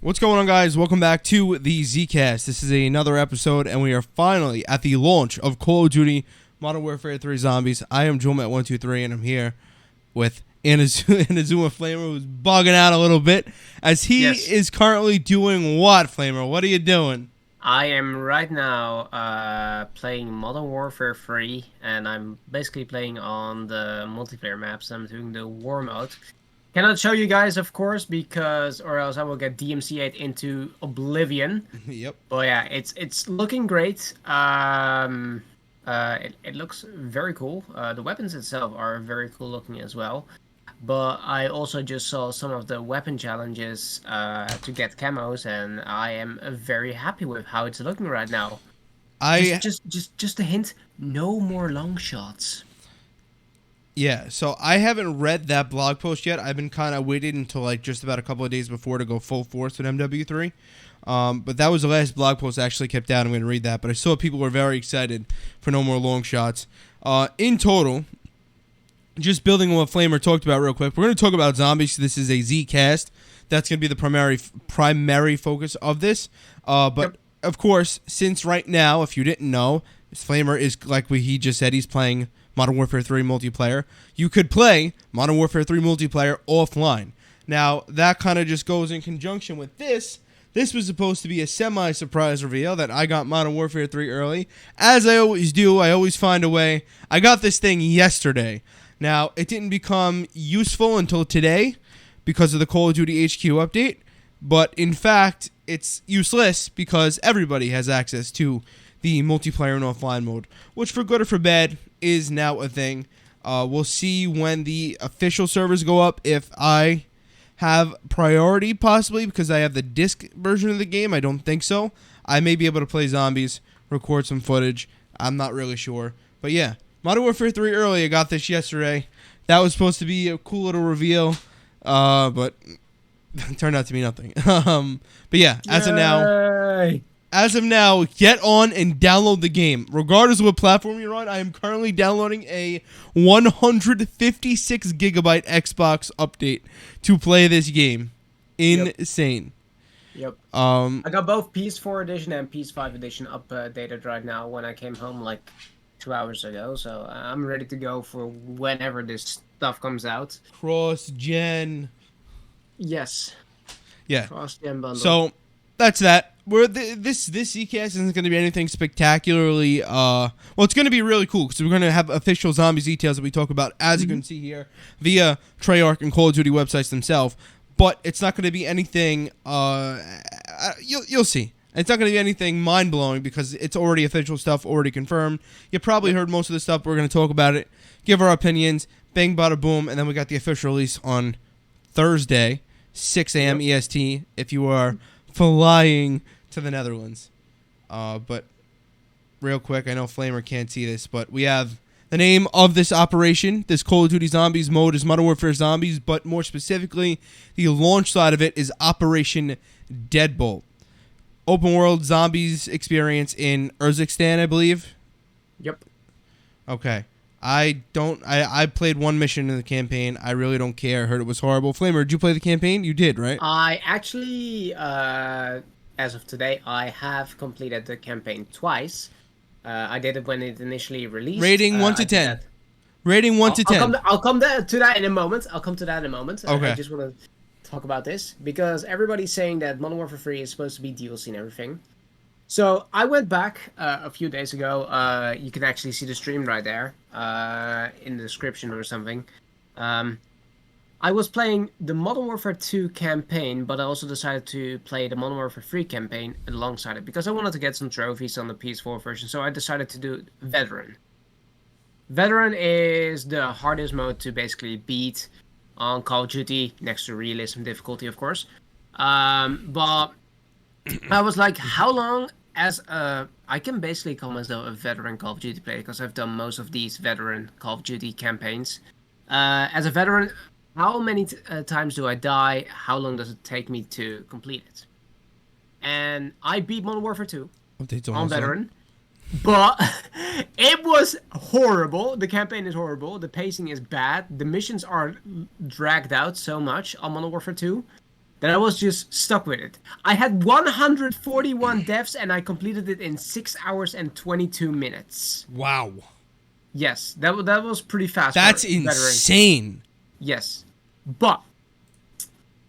What's going on, guys? Welcome back to the ZCast. This is another episode, and we are finally at the launch of Call of Duty Modern Warfare 3 Zombies. I am JoeMat123, and I'm here with Inazuma Flamer, who's bugging out a little bit, as he is currently doing what, Flamer? What are you doing? I am right now playing Modern Warfare 3, and I'm basically playing on the multiplayer maps. I'm doing the war mode. Cannot show you guys, of course, or else I will get DMCA'd into oblivion. Yep. But yeah, it's looking great. It looks very cool. The weapons itself are very cool looking as well. But I also just saw some of the weapon challenges to get camos, and I am very happy with how it's looking right now. Just a hint: no more long shots. Yeah, so I haven't read that blog post yet. I've been kind of waiting until like just about a couple of days before to go full force with MW3. But that was the last blog post I actually kept out. I'm going to read that. But I saw people were very excited for no more long shots. In total, just building on what Flamer talked about real quick, we're going to talk about zombies. This is a ZCast. That's going to be the primary focus of this. But of course, since right now, if you didn't know, Flamer is, like he just said, he's playing Modern Warfare 3 multiplayer. You could play Modern Warfare 3 multiplayer offline. Now, that kind of just goes in conjunction with this. This was supposed to be a semi-surprise reveal that I got Modern Warfare 3 early. As I always do, I always find a way. I got this thing yesterday. Now, it didn't become useful until today because of the Call of Duty HQ update. But, in fact, it's useless because everybody has access to the multiplayer and offline mode, which for good or for bad is now a thing. We'll see when the official servers go up if I have priority, possibly because I have the disc version of the game. I don't think so. I may be able to play zombies, record some footage. I'm not really sure. But yeah, Modern Warfare 3 early. I got this yesterday. That was supposed to be a cool little reveal, but it turned out to be nothing. But yeah, As of now, get on and download the game. Regardless of what platform you're on, I am currently downloading a 156 gigabyte Xbox update to play this game. Insane. Yep. I got both PS4 edition and PS5 edition updated right now when I came home like 2 hours ago. So I'm ready to go for whenever this stuff comes out. Cross-gen. Yes. Yeah. Cross-gen bundle. So that's that. This ZCast isn't going to be anything spectacularly. Well, it's going to be really cool because we're going to have official zombies details that we talk about, as you can see here, via Treyarch and Call of Duty websites themselves. But it's not going to be anything. You'll see. It's not going to be anything mind blowing because it's already official stuff, already confirmed. You probably heard most of the stuff. We're going to talk about it, give our opinions, bang, bada, boom, and then we got the official release on Thursday, 6 a.m. EST. If you are flying to the Netherlands. But real quick, I know Flamer can't see this, but we have the name of this operation. This Call of Duty Zombies mode is Modern Warfare Zombies, but more specifically, the launch side of it is Operation Deadbolt. Open world zombies experience in Urzikstan, I believe. Yep. Okay. I played one mission in the campaign. I really don't care. I heard it was horrible. Flamer, did you play the campaign? You did, right? I actually, as of today, I have completed the campaign twice. I did it when it initially released. Rating 1 to 10. Rating 1 to 10. I'll come to that in a moment. Okay. I just want to talk about this because everybody's saying that Modern Warfare 3 is supposed to be DLC and everything. So I went back a few days ago. You can actually see the stream right there in the description or something. I was playing the Modern Warfare 2 campaign, but I also decided to play the Modern Warfare 3 campaign alongside it because I wanted to get some trophies on the PS4 version. So I decided to do Veteran. Veteran is the hardest mode to basically beat on Call of Duty, next to realism difficulty, of course. But I was like, how long I can basically come as a veteran Call of Duty player because I've done most of these veteran Call of Duty campaigns. As a veteran, how many times do I die? How long does it take me to complete it? And I beat Modern Warfare 2 on veteran. But it was horrible. The campaign is horrible. The pacing is bad. The missions are dragged out so much on Modern Warfare 2. that I was just stuck with it. I had 141 deaths and I completed it in 6 hours and 22 minutes. Wow. Yes, that was pretty fast. That's insane. Yes. But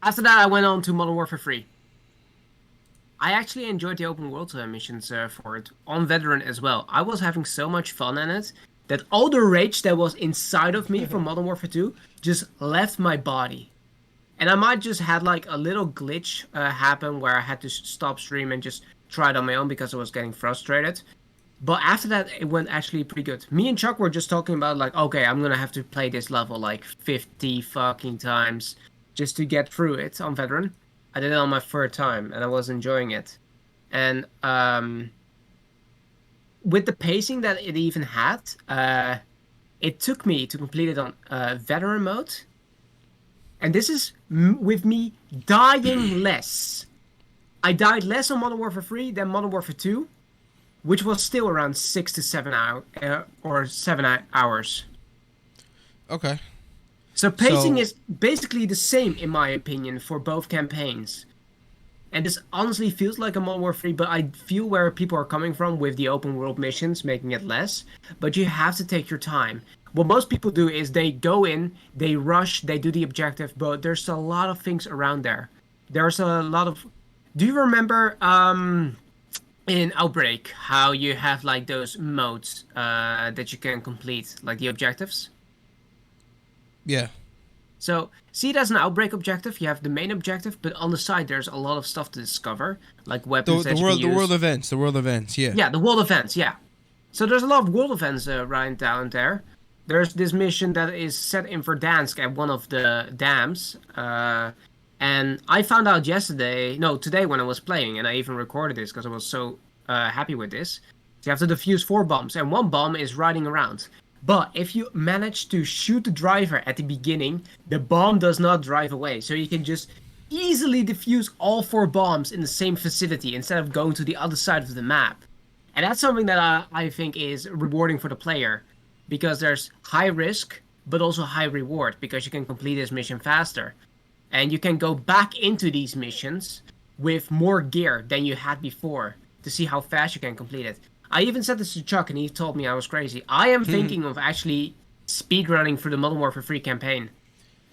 after that, I went on to Modern Warfare 3. I actually enjoyed the open world missions for it, on Veteran as well. I was having so much fun in it that all the rage that was inside of me from Modern Warfare 2 just left my body. And I might just had like a little glitch happen where I had to stop stream and just try it on my own because I was getting frustrated. But after that, it went actually pretty good. Me and Chuck were just talking about like, okay, I'm gonna have to play this level like 50 fucking times just to get through it on Veteran. I did it on my third time and I was enjoying it. And with the pacing that it even had, it took me to complete it on Veteran mode. And this is with me dying less. I died less on Modern Warfare 3 than Modern Warfare 2, which was still around 6 to 7 hours. Okay. So pacing is basically the same, in my opinion, for both campaigns. And this honestly feels like a Modern Warfare 3, but I feel where people are coming from with the open world missions, making it less. But you have to take your time. What most people do is they go in, they rush, they do the objective, but there's a lot of things around there. There's a lot of... Do you remember in Outbreak how you have like those modes that you can complete, like the objectives? Yeah. So, see it as an Outbreak objective. You have the main objective, but on the side there's a lot of stuff to discover, like weapons The world events, yeah. Yeah, the world events, yeah. So there's a lot of world events right down there. There's this mission that is set in Verdansk at one of the dams. And I found out today when I was playing, and I even recorded this because I was so happy with this. You have to defuse 4 bombs, and 1 bomb is riding around. But if you manage to shoot the driver at the beginning, the bomb does not drive away. So you can just easily defuse all 4 bombs in the same facility instead of going to the other side of the map. And that's something that I think is rewarding for the player. Because there's high risk, but also high reward. Because you can complete this mission faster. And you can go back into these missions with more gear than you had before. To see how fast you can complete it. I even said this to Chuck and he told me I was crazy. I am thinking of actually speedrunning through the Modern Warfare 3 campaign.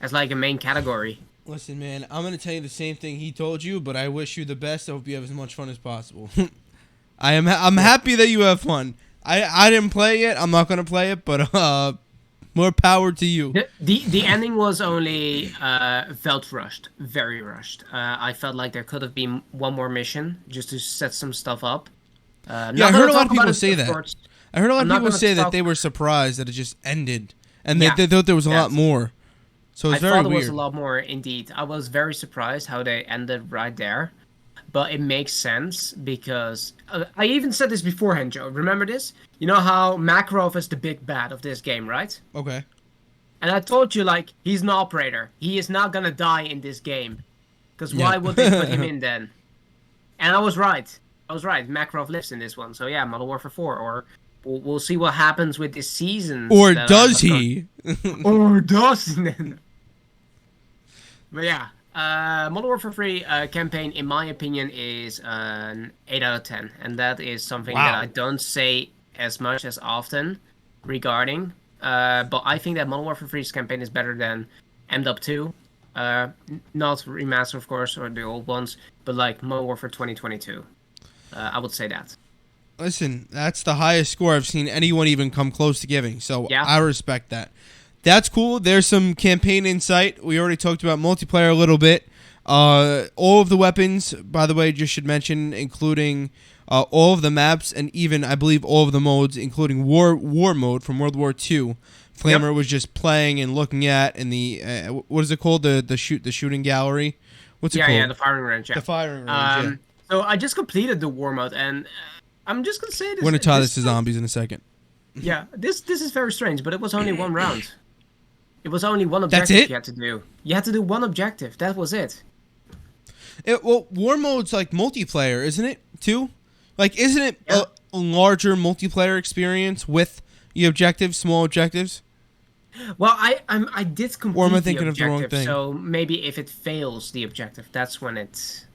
As like a main category. Listen, man, I'm going to tell you the same thing he told you, but I wish you the best. I hope you have as much fun as possible. I'm happy that you have fun. I didn't play it. I'm not going to play it, but more power to you. The ending was only felt rushed. Very rushed. I felt like there could have been one more mission just to set some stuff up. I heard a lot of people say that. I heard a lot of people say that they were surprised that it just ended, and they thought there was a lot more. So it's very weird. I thought there was a lot more indeed. I was very surprised how they ended right there, but it makes sense because I even said this beforehand, Joe. Remember this? You know how Makarov is the big bad of this game, right? Okay. And I told you, like, he's an operator. He is not gonna die in this game, because why would they put him in then? And I was right. Makarov lives in this one. So yeah, Modern Warfare 4. Or we'll see what happens with this season. Or does he? Or does he? But yeah, Modern Warfare 3 campaign, in my opinion, is an 8 out of 10. And that is something that I don't say as much as often regarding. But I think that Modern Warfare 3's campaign is better than MW2. Not remaster, of course, or the old ones, but like Modern Warfare 2022. I would say that. Listen, that's the highest score I've seen anyone even come close to giving, so yeah. I respect that. That's cool. There's some campaign insight. We already talked about multiplayer a little bit. All of the weapons, by the way, just should mention, including all of the maps and even, I believe, all of the modes, including war mode from World War II. Flamer was just playing and looking at in the, what is it called? The shooting gallery? What's it called? Yeah, the firing range. Yeah. The firing range, So I just completed the war mode, and I'm just gonna say this. We're gonna tie this to zombies in a second. Yeah, this is very strange, but it was only one round. It was only one objective you had to do. You had to do one objective. That was it. Well, war mode's like multiplayer, isn't it? Too, like, isn't it a larger multiplayer experience with the objectives, small objectives? Well, I did Or am I complete the thinking of the wrong objective, thing? so maybe if it fails the objective, that's when it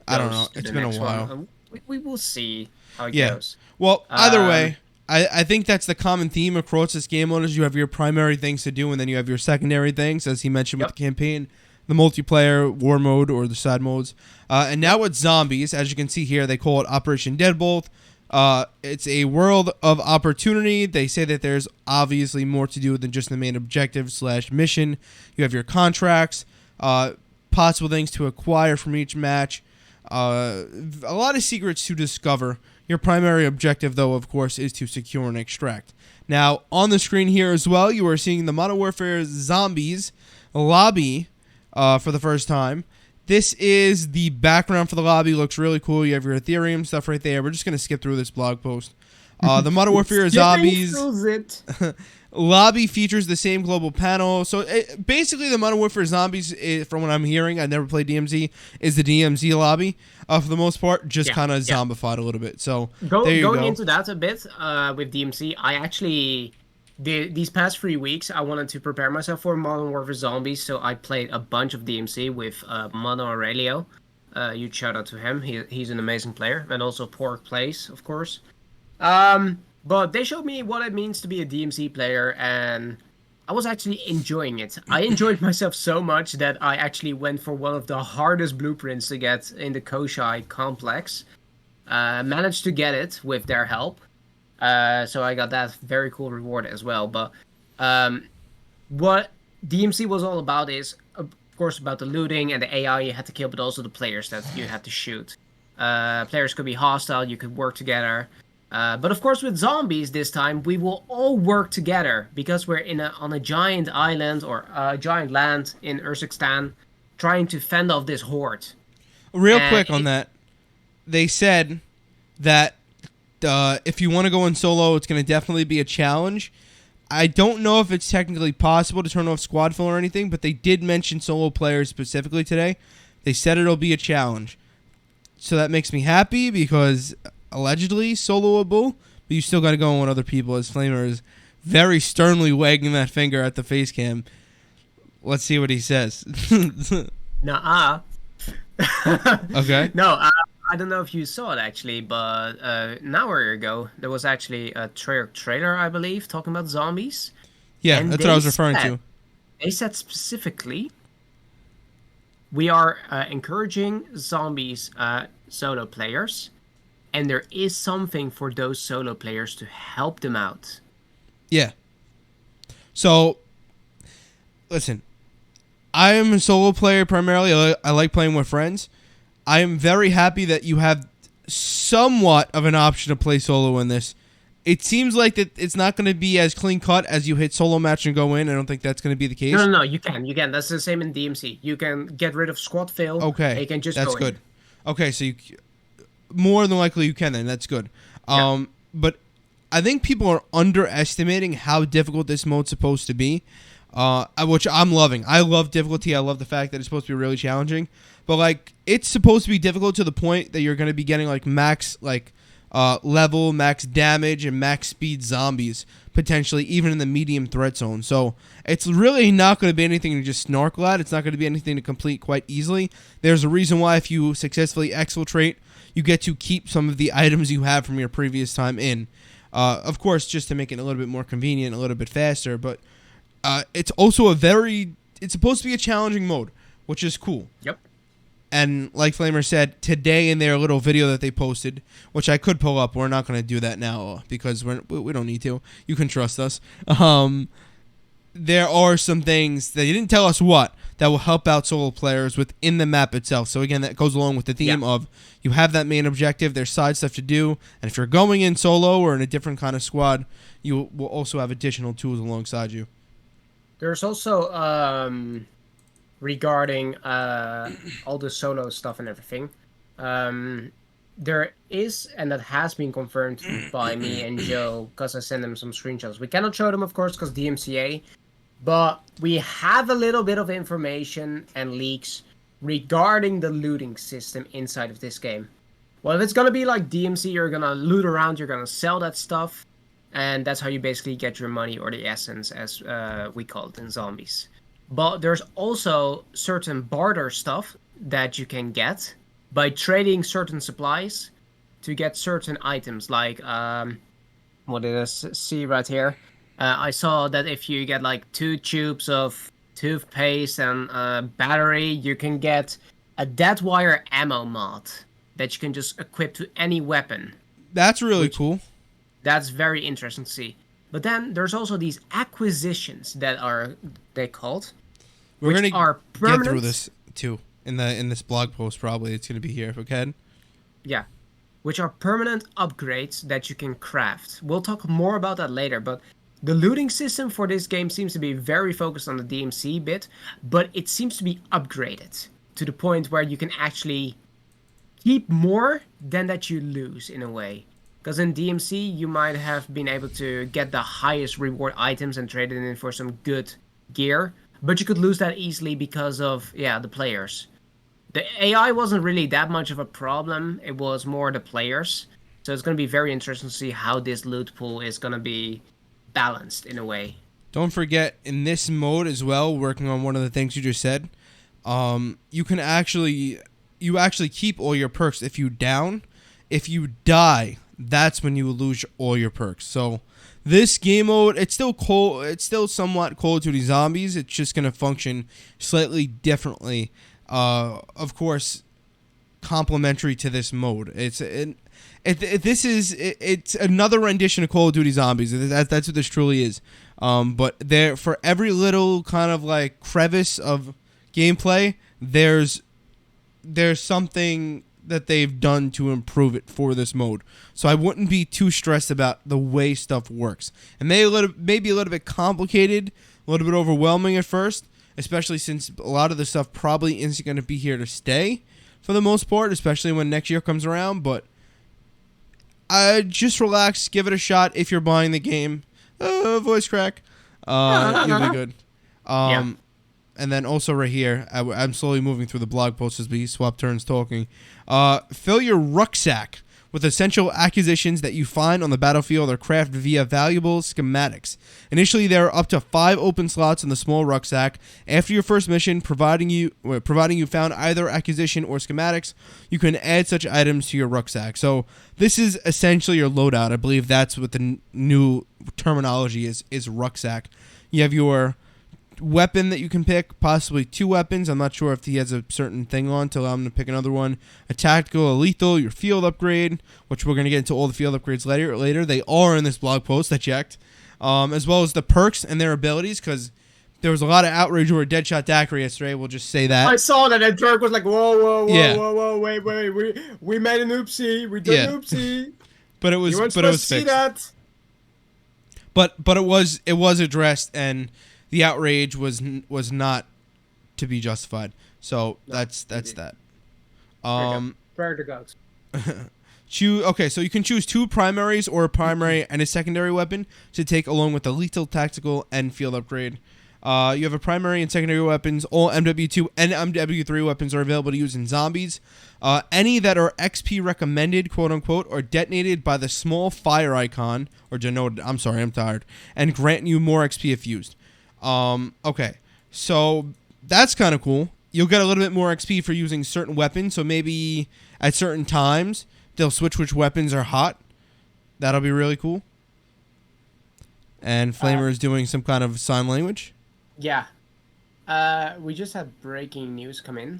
I don't know. goes to It's the been a next one. while. We will see how it Yeah. goes. Well, either Um, way, I think that's the common theme across this game mode is you have your primary things to do and then you have your secondary things, as he mentioned with yep, the campaign, the multiplayer, war mode, or the side modes. And now yep. with zombies, as you can see here, they call it Operation Deadbolt. It's a world of opportunity. They say that there's obviously more to do than just the main objective / mission. You have your contracts, possible things to acquire from each match, a lot of secrets to discover. Your primary objective, though, of course, is to secure and extract. Now, on the screen here as well, you are seeing the Modern Warfare Zombies lobby for the first time. This is the background for the lobby. Looks really cool. You have your Ethereum stuff right there. We're just going to skip through this blog post. The Modern Warfare Zombies lobby features the same global panel. So basically, the Modern Warfare Zombies, from what I'm hearing, I never played DMZ, is the DMZ lobby for the most part, just kind of zombified a little bit. So there you going go. into that a bit with DMC, I actually these past 3 weeks I wanted to prepare myself for Modern Warfare Zombies, so I played a bunch of DMC with Mono Aurelio. Huge shout out to him. He's an amazing player, and also Pork Plays, of course. But they showed me what it means to be a DMC player, and I was actually enjoying it. I enjoyed myself so much that I actually went for one of the hardest blueprints to get in the Koshai complex. Managed to get it with their help. So I got that very cool reward as well. But what DMC was all about is, of course, about the looting and the AI you had to kill, but also the players that you had to shoot. Players could be hostile, you could work together. But of course, with zombies this time, we will all work together because we're on a giant island or a giant land in Urzikstan, trying to fend off this horde. Real quick on that, they said that if you want to go in solo, it's going to definitely be a challenge. I don't know if it's technically possible to turn off squad fill or anything, but they did mention solo players specifically today. They said it'll be a challenge. So that makes me happy because allegedly soloable, but you still got to go in with other people, as Flamer is very sternly wagging that finger at the face cam. Let's see what he says. Nuh-uh. Okay. No, I don't know if you saw it actually, but an hour ago there was actually a trailer, I believe, talking about zombies. Yeah, that's what I was referring to. They said specifically, we are encouraging zombies solo players, and there is something for those solo players to help them out. Yeah. So, listen, I am a solo player primarily. I like playing with friends. I am very happy that you have somewhat of an option to play solo in this. It seems like that it's not going to be as clean cut as you hit solo match and go in. I don't think that's going to be the case. No, you can. That's the same in DMC. You can get rid of squad fail. Okay, you can just that's go good. In. Okay, so more than likely you can then. That's good. But I think people are underestimating how difficult this mode's supposed to be, which I'm loving. I love difficulty. I love the fact that it's supposed to be really challenging. But like, it's supposed to be difficult to the point that you're going to be getting like max level, max damage, and max speed zombies potentially, even in the medium threat zone. So it's really not going to be anything to just snorkel at. It's not going to be anything to complete quite easily. There's a reason why if you successfully exfiltrate, you get to keep some of the items you have from your previous time in. Of course, just to make it a little bit more convenient, a little bit faster. But it's also it's supposed to be a challenging mode, which is cool. Yep. And like Flamer said, today in their little video that they posted, which I could pull up, we're not going to do that now because we don't need to. You can trust us. There are some things, they didn't tell us what, that will help out solo players within the map itself. So again, that goes along with the theme of you have that main objective, there's side stuff to do, and if you're going in solo or in a different kind of squad, you will also have additional tools alongside you. There's also regarding all the solo stuff and everything. There is, and that has been confirmed by me and Joe, because I sent them some screenshots. We cannot show them, of course, because DMCA, but we have a little bit of information and leaks regarding the looting system inside of this game. Well, if it's going to be like DMC, you're going to loot around, you're going to sell that stuff, and that's how you basically get your money or the essence, as we call it in zombies. But there's also certain barter stuff that you can get by trading certain supplies to get certain items. Like, what did I see right here? I saw that if you get like 2 tubes of toothpaste and a battery, you can get a dead wire ammo mod that you can just equip to any weapon. That's really cool. That's very interesting to see. But then there's also these acquisitions that they called. We're gonna get through this too in this blog post. Probably it's gonna be here if we can. Yeah, which are permanent upgrades that you can craft. We'll talk more about that later. But the looting system for this game seems to be very focused on the DMC bit, but it seems to be upgraded to the point where you can actually keep more than that you lose in a way. Because in DMC, you might have been able to get the highest reward items and trade it in for some good gear, but you could lose that easily because of, the players. The AI wasn't really that much of a problem, it was more the players. So it's going to be very interesting to see how this loot pool is going to be balanced in a way. Don't forget, in this mode as well, working on one of the things you just said, you actually keep all your perks if you down. If you die, that's when you lose all your perks. So this game mode, it's still somewhat Call of Duty Zombies. It's just going to function slightly differently. Of course, complementary to this mode. It's another rendition of Call of Duty Zombies. That's what this truly is. But there, for every little kind of like crevice of gameplay, there's something that they've done to improve it for this mode. So I wouldn't be too stressed about the way stuff works. It may be a little bit complicated, a little bit overwhelming at first, especially since a lot of the stuff probably isn't going to be here to stay for the most part, especially when next year comes around. But just relax, give it a shot if you're buying the game. Voice crack. You'll be good. Yeah. And then also right here, I'm slowly moving through the blog post as we swap turns talking. Fill your rucksack with essential acquisitions that you find on the battlefield or craft via valuable schematics. Initially, there are up to 5 open slots in the small rucksack. After your first mission, providing you found either acquisition or schematics, you can add such items to your rucksack. So this is essentially your loadout. I believe that's what the new terminology is rucksack. You have your weapon that you can pick, possibly 2 weapons. I'm not sure if he has a certain thing on to allow him to pick another one. A tactical, a lethal, your field upgrade, which we're going to get into all the field upgrades later. They are in this blog post, I checked. As well as the perks and their abilities, because there was a lot of outrage over Deadshot Daiquiri yesterday. We'll just say that. I saw that, and Dirk was like, whoa, wait, we made an oopsie. We did an oopsie. But it was fixed. See that? But it was addressed, and the outrage was not to be justified. So that's that. Prayer to gods. Okay, so you can choose 2 primaries or a primary and a secondary weapon to take along with the lethal, tactical, and field upgrade. You have a primary and secondary weapons. All MW2 and MW3 weapons are available to use in zombies. Any that are XP recommended, quote unquote, are detonated by the small fire icon, or denoted, I'm sorry, I'm tired, and grant you more XP if used. Okay, so that's kind of cool. You'll get a little bit more XP for using certain weapons, so maybe at certain times they'll switch which weapons are hot. That'll be really cool. And Flamer is doing some kind of sign language. Yeah. We just had breaking news come in.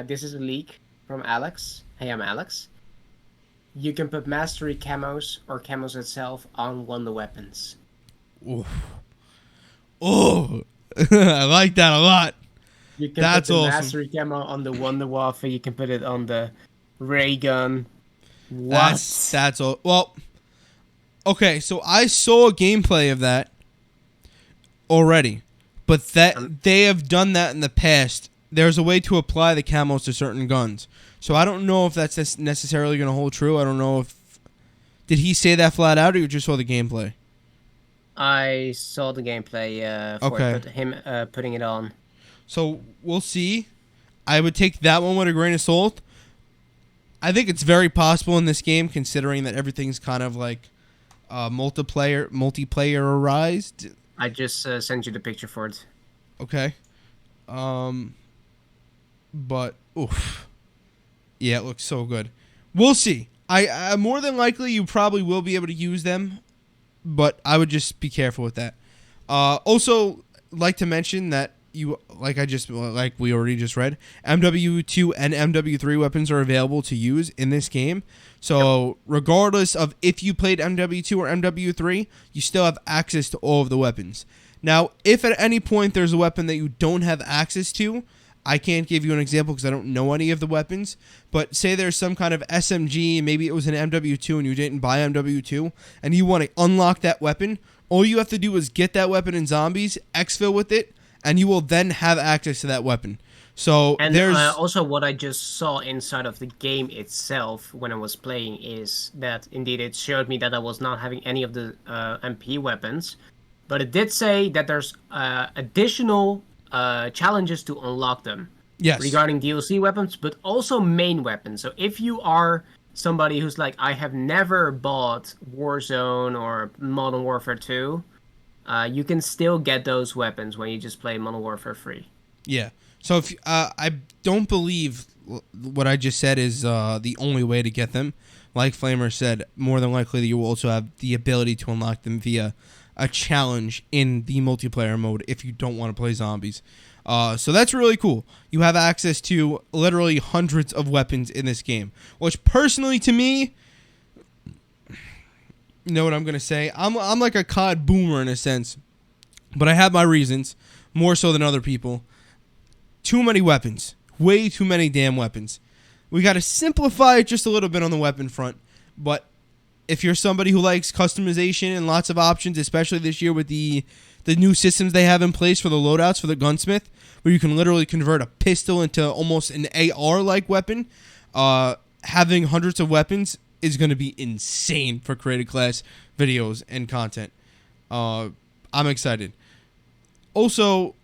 This is a leak from Alex. Hey, I'm Alex. You can put mastery camos or camos itself on one of the weapons. Oh, I like that a lot. You can put the mastery camo on the Wonder Waffle. You can put it on the ray gun. What? That's all. Well, okay, so I saw gameplay of that already, but that they have done that in the past. There's a way to apply the camos to certain guns, so I don't know if that's necessarily going to hold true. I don't know if did he say that flat out, or you just saw the gameplay? I saw the gameplay for him putting it on. So we'll see. I would take that one with a grain of salt. I think it's very possible in this game, considering that everything's kind of like multiplayerized. I just sent you the picture for it. Okay. But oof. Yeah, it looks so good. We'll see. I more than likely you probably will be able to use them, but I would just be careful with that. Also, like to mention that like we already just read, MW2 and MW3 weapons are available to use in this game. So regardless of if you played MW2 or MW3, you still have access to all of the weapons. Now, if at any point there's a weapon that you don't have access to, I can't give you an example because I don't know any of the weapons, but say there's some kind of SMG, maybe it was an MW2 and you didn't buy MW2, and you want to unlock that weapon, all you have to do is get that weapon in zombies, exfil with it, and you will then have access to that weapon. So there's also what I just saw inside of the game itself when I was playing is that indeed it showed me that I was not having any of the MP weapons, but it did say that there's additional challenges to unlock them. Yes. Regarding DLC weapons, but also main weapons. So if you are somebody who's like, I have never bought Warzone or Modern Warfare 2, you can still get those weapons when you just play Modern Warfare 3. Yeah. So if I don't believe what I just said is the only way to get them. Like Flamer said, more than likely you will also have the ability to unlock them via a challenge in the multiplayer mode if you don't want to play zombies. So that's really cool. You have access to literally hundreds of weapons in this game, which personally to me, you know what I'm going to say? I'm like a COD boomer in a sense, but I have my reasons, more so than other people. Too many weapons. Way too many damn weapons. We got to simplify it just a little bit on the weapon front, but if you're somebody who likes customization and lots of options, especially this year with the new systems they have in place for the loadouts for the gunsmith, where you can literally convert a pistol into almost an AR-like weapon, having hundreds of weapons is going to be insane for creative class videos and content. I'm excited. Also,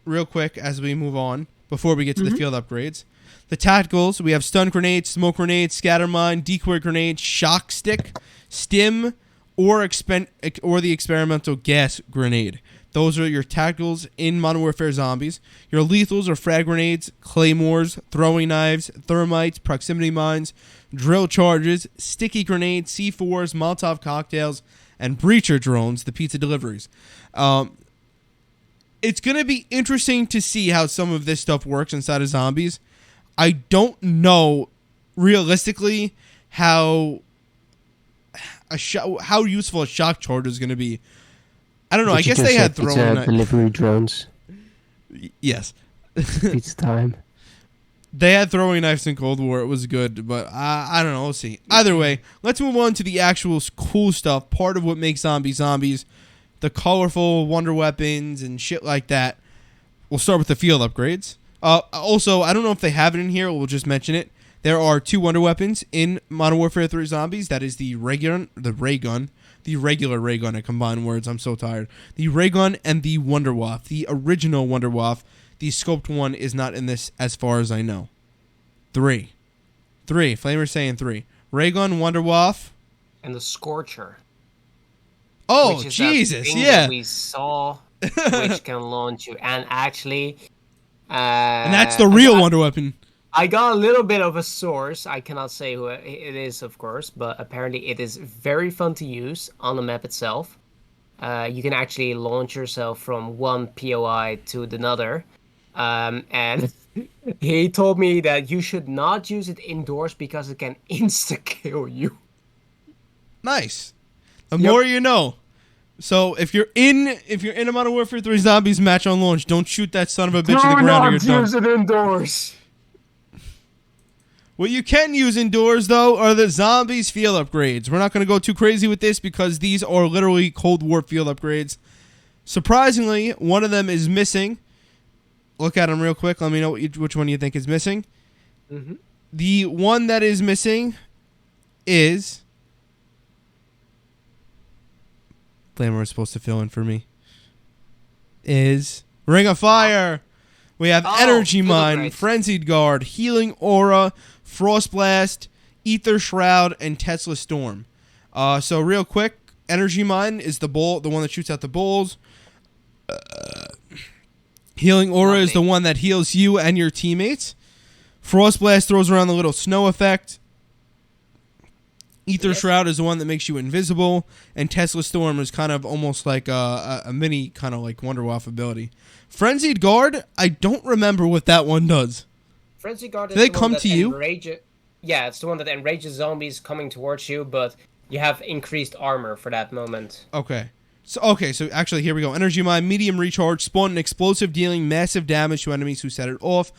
real quick as we move on, before we get to the field upgrades, the tacticals, we have stun grenades, smoke grenades, scatter mine, decoy grenades, shock stick, stim, or the experimental gas grenade. Those are your tacticals in Modern Warfare Zombies. Your lethals are frag grenades, claymores, throwing knives, thermites, proximity mines, drill charges, sticky grenades, C4s, Molotov cocktails, and breacher drones, the pizza deliveries. It's going to be interesting to see how some of this stuff works inside of Zombies. I don't know realistically how useful a shock charge is going to be. I don't know. I guess they had throwing delivery drones. Yes. It's time. They had throwing knives in Cold War. It was good, but I don't know. We'll see. Either way, let's move on to the actual cool stuff. Part of what makes zombies, the colorful wonder weapons and shit like that. We'll start with the field upgrades. Also, I don't know if they have it in here. We'll just mention it. There are two wonder weapons in Modern Warfare 3 Zombies. That is the ray gun, the regular ray gun. I combine words. I'm so tired. The ray gun and the Wonder Waff. The original Wonder Waff. The scoped one is not in this as far as I know. Three. Flamer's saying 3. Ray gun, Wonder Waff. And the Scorcher. Oh, Jesus, yeah. That we saw, which can launch you. And actually... and that's the real wonder weapon. I got a little bit of a source. I cannot say who it is, of course, but apparently it is very fun to use on the map itself. You can actually launch yourself from one POI to another. And he told me that you should not use it indoors because it can insta-kill you. Nice. The more you know. So if you're in a Modern Warfare 3 Zombies match on launch, don't shoot that son of a bitch to the ground or you're done. Use it indoors. What you can use indoors, though, are the Zombies field upgrades. We're not going to go too crazy with this because these are literally Cold War field upgrades. Surprisingly, one of them is missing. Look at them real quick. Let me know which one you think is missing. Mm-hmm. The one that is missing is... Flamer was supposed to fill in for me. Is Ring of Fire. We have Energy Mine, Frenzied Guard, Healing Aura, Frost Blast, Ether Shroud, and Tesla Storm. So real quick, Energy Mine is the one that shoots out the balls. Healing Aura is the one that heals you and your teammates. Frost Blast throws around the little snow effect. Ether Shroud is the one that makes you invisible, and Tesla Storm is kind of almost like a mini kind of like Wonder Waff ability. Frenzied Guard, I don't remember what that one does. Frenzied Guard do they come to you? Yeah, it's the one that enrages zombies coming towards you, but you have increased armor for that moment. Okay. So actually, here we go. Energy Mine, medium recharge, spawn an explosive dealing massive damage to enemies who set it off.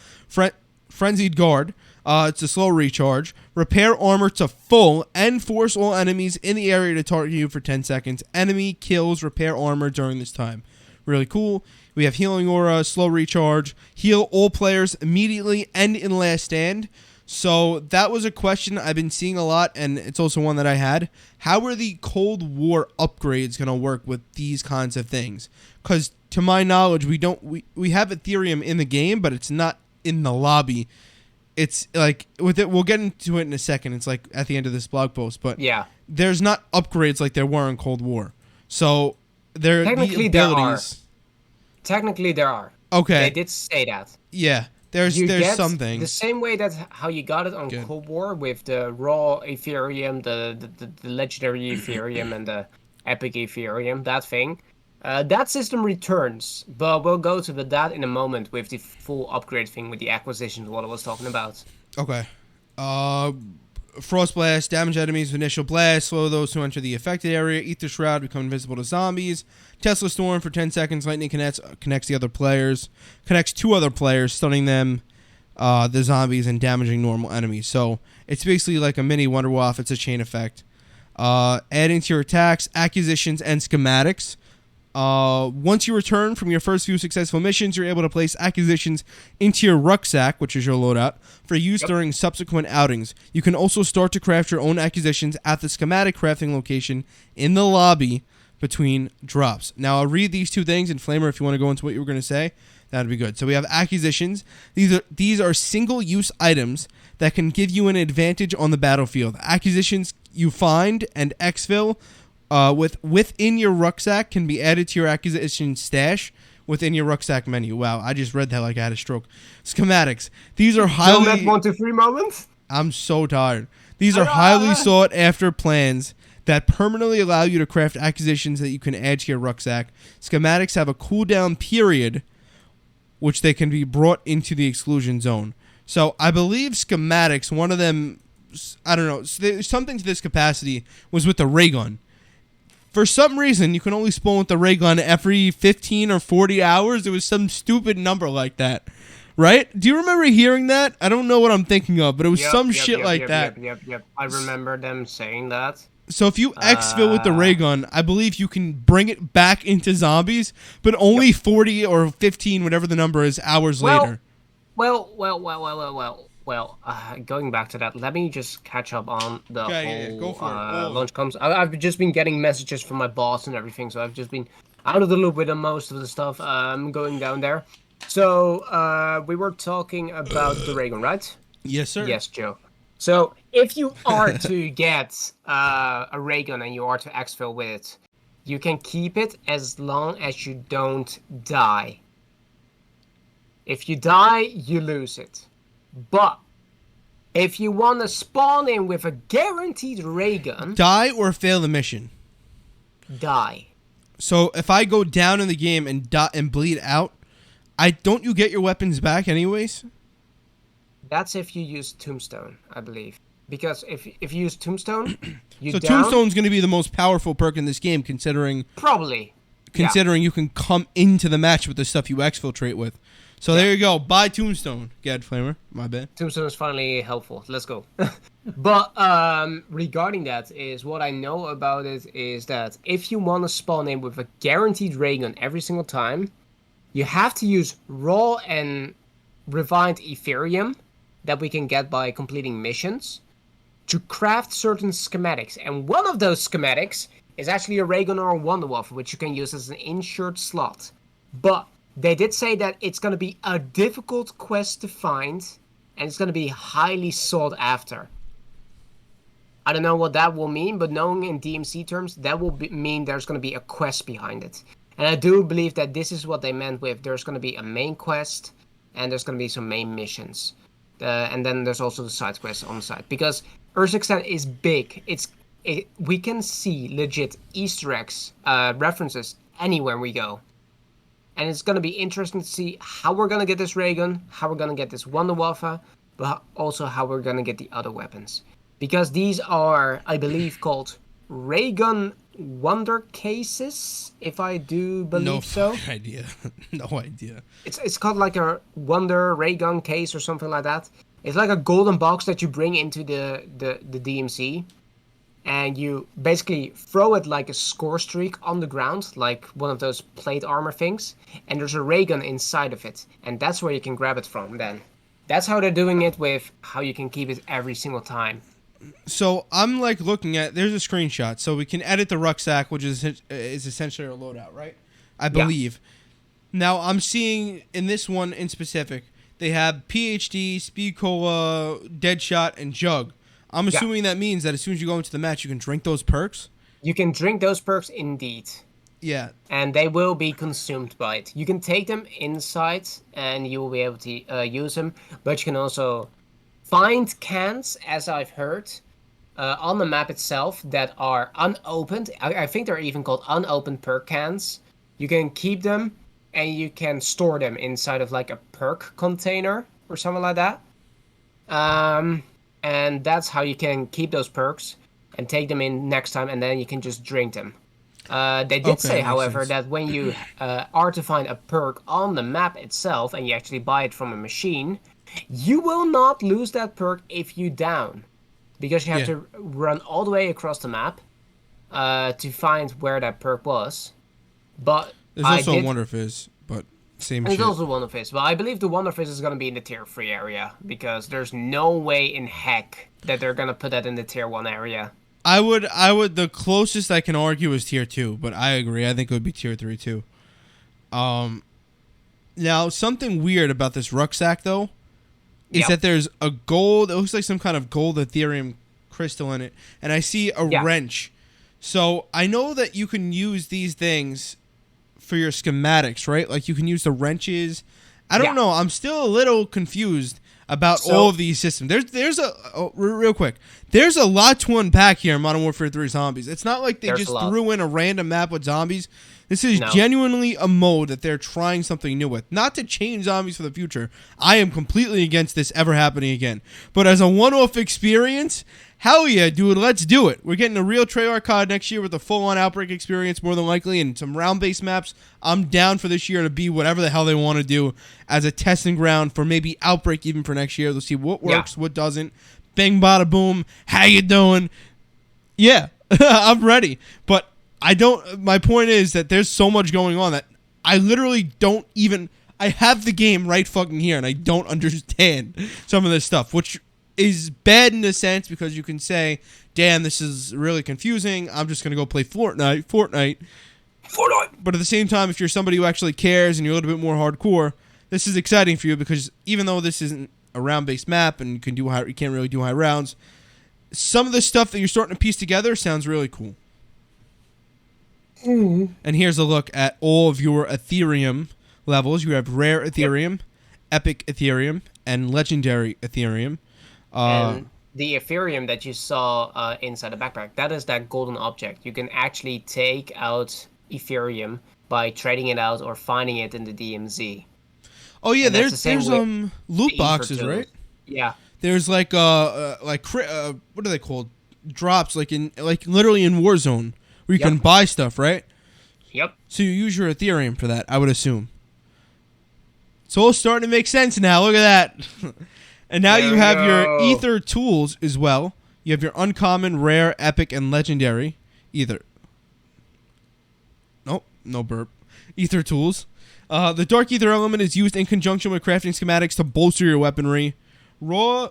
Frenzied Guard, it's a slow recharge. Repair armor to full and force all enemies in the area to target you for 10 seconds. Enemy kills repair armor during this time. Really cool. We have Healing Aura, slow recharge. Heal all players immediately and in last stand. So that was a question I've been seeing a lot, and it's also one that I had. How are the Cold War upgrades going to work with these kinds of things? Because to my knowledge, we have Ethereum in the game, but it's not in the lobby. It's like with it. We'll get into it in a second. It's like at the end of this blog post, but yeah, there's not upgrades like there were in Cold War. So technically there are. Technically there are. Okay, they did say that. Yeah. There's something. The same way that how you got it on Cold War with the raw Ethereum, the legendary Ethereum, and the epic Ethereum, that thing. That system returns, but we'll go to that in a moment with the full upgrade thing with the acquisitions, what I was talking about. Okay. Frost Blast, damage enemies with initial blast, slow those who enter the affected area. Ether Shroud, become invisible to zombies. Tesla Storm for 10 seconds. Lightning connects the other players. Connects 2 other players, stunning them, the zombies, and damaging normal enemies. So it's basically like a mini Wonder Waff. It's a chain effect. Adding to your attacks, acquisitions, and schematics. Once you return from your first few successful missions, you're able to place acquisitions into your rucksack, which is your loadout, for use during subsequent outings. You can also start to craft your own acquisitions at the schematic crafting location in the lobby between drops. Now, I'll read these 2 things, and Flamer, if you want to go into what you were going to say, that'd be good. So we have acquisitions. These are single-use items that can give you an advantage on the battlefield. Acquisitions you find and exfil within your rucksack can be added to your acquisition stash within your rucksack menu. Wow, I just read that like I had a stroke. Schematics. These are highly... Don't let 1, 2, 3 moments. I'm so tired. These are highly sought after plans that permanently allow you to craft acquisitions that you can add to your rucksack. Schematics have a cooldown period, which they can be brought into the exclusion zone. So I believe schematics, one of them, I don't know, something to this capacity was with the ray gun. For some reason, you can only spawn with the ray gun every 15 or 40 hours. It was some stupid number like that. Right? Do you remember hearing that? I don't know what I'm thinking of, but it was shit like that. Yep. I remember them saying that. So if you exfil with the ray gun, I believe you can bring it back into zombies, but only 40 or 15, whatever the number is, hours later. Well, going back to that, let me just catch up on the whole launch comms. I've just been getting messages from my boss and everything, so I've just been out of the loop with most of the stuff going down there. So we were talking about the ray gun, right? Yes, sir. Yes, Joe. So if you are to get a ray gun and you are to exfil with it, you can keep it as long as you don't die. If you die, you lose it. But if you want to spawn in with a guaranteed ray gun... Die or fail the mission? Die. So if I go down in the game and bleed out, don't you get your weapons back anyways? That's if you use Tombstone, I believe. Because if you use Tombstone, Tombstone's going to be the most powerful perk in this game, considering... Probably. Considering you can come into the match with the stuff you exfiltrate with. So there you go. Buy Tombstone. Get Flamer. My bad. Tombstone is finally helpful. Let's go. But regarding that, is what I know about it is that if you want to spawn in with a guaranteed ray gun every single time, you have to use raw and refined Ethereum that we can get by completing missions to craft certain schematics. And one of those schematics is actually a ray gun or a Wonder Waff, which you can use as an insert slot. But They did say that it's going to be a difficult quest to find, and it's going to be highly sought after. I don't know what that will mean, but knowing in DMC terms, that will mean there's going to be a quest behind it. And I do believe that this is what they meant with there's going to be a main quest, and there's going to be some main missions. And then there's also the side quests on the side. Because Urzikstan is big. We can see legit Easter eggs, references anywhere we go. And it's going to be interesting to see how we're going to get this ray gun, how we're going to get this Wonderwaffe, but also how we're going to get the other weapons. Because these are, I believe, called ray gun wonder cases, if I do believe so. No idea. No idea. It's called like a wonder ray gun case or something like that. It's like a golden box that you bring into the DMC. And you basically throw it like a score streak on the ground, like one of those plate armor things. And there's a ray gun inside of it. And that's where you can grab it from then. That's how they're doing it with how you can keep it every single time. So I'm like looking at, there's a screenshot. So we can edit the rucksack, which is essentially our loadout, right? I believe. Yeah. Now I'm seeing in this one in specific, they have PhD, Speed Cola, Deadshot, and Jug. I'm assuming that means that as soon as you go into the match, you can drink those perks? You can drink those perks indeed. Yeah. And they will be consumed by it. You can take them inside and you will be able to use them. But you can also find cans, as I've heard, on the map itself that are unopened. I think they're even called unopened perk cans. You can keep them and you can store them inside of like a perk container or something like that. And that's how you can keep those perks and take them in next time, and then you can just drink them. They did say, however, that when you are to find a perk on the map itself and you actually buy it from a machine, you will not lose that perk if you down. Because you have to run all the way across the map to find where that perk was. But there's also a Wonder Fizz, but same shit. There's also Wonder Fizz, but I believe the Wonder Fizz is going to be in the tier 3 area, because there's no way in heck that they're going to put that in the tier 1 area. I would, the closest I can argue is tier 2, but I agree. I think it would be tier 3 too. Now, something weird about this rucksack, though, is that there's a gold, it looks like some kind of gold Ethereum crystal in it, and I see a wrench. So I know that you can use these things for your schematics, right? Like you can use the wrenches. I don't know. I'm still a little confused about all of these systems. There's real quick. There's a lot to unpack here in Modern Warfare 3 Zombies. It's not like they just threw in a random map with zombies. This is genuinely a mode that they're trying something new with. Not to change zombies for the future. I am completely against this ever happening again. But as a one-off experience, hell yeah, dude, let's do it. We're getting a real Treyarch COD next year with a full-on Outbreak experience, more than likely, and some round-based maps. I'm down for this year to be whatever the hell they want to do as a testing ground for maybe Outbreak even for next year. They'll see what works, what doesn't. Bang, bada, boom. How you doing? Yeah, I'm ready. But my point is that there's so much going on that I literally don't even, I have the game right fucking here and I don't understand some of this stuff, which is bad in a sense because you can say, damn, this is really confusing. I'm just going to go play Fortnite. But at the same time, if you're somebody who actually cares and you're a little bit more hardcore, this is exciting for you because even though this isn't a round-based map and you can't really do high rounds, some of the stuff that you're starting to piece together sounds really cool. And here's a look at all of your Ethereum levels. You have Rare Ethereum, Epic Ethereum, and Legendary Ethereum. And the Ethereum that you saw inside the backpack, that is that golden object. You can actually take out Ethereum by trading it out or finding it in the DMZ. Oh yeah, there's loot boxes, right? Yeah. There's like what are they called? Drops like literally in Warzone where you can buy stuff, right? Yep. So you use your Ethereum for that, I would assume. It's all starting to make sense now. Look at that. And now you have your Ether tools as well. You have your uncommon, rare, epic, and legendary. Nope, no burp. Ether tools. The Dark Ether element is used in conjunction with crafting schematics to bolster your weaponry. Raw...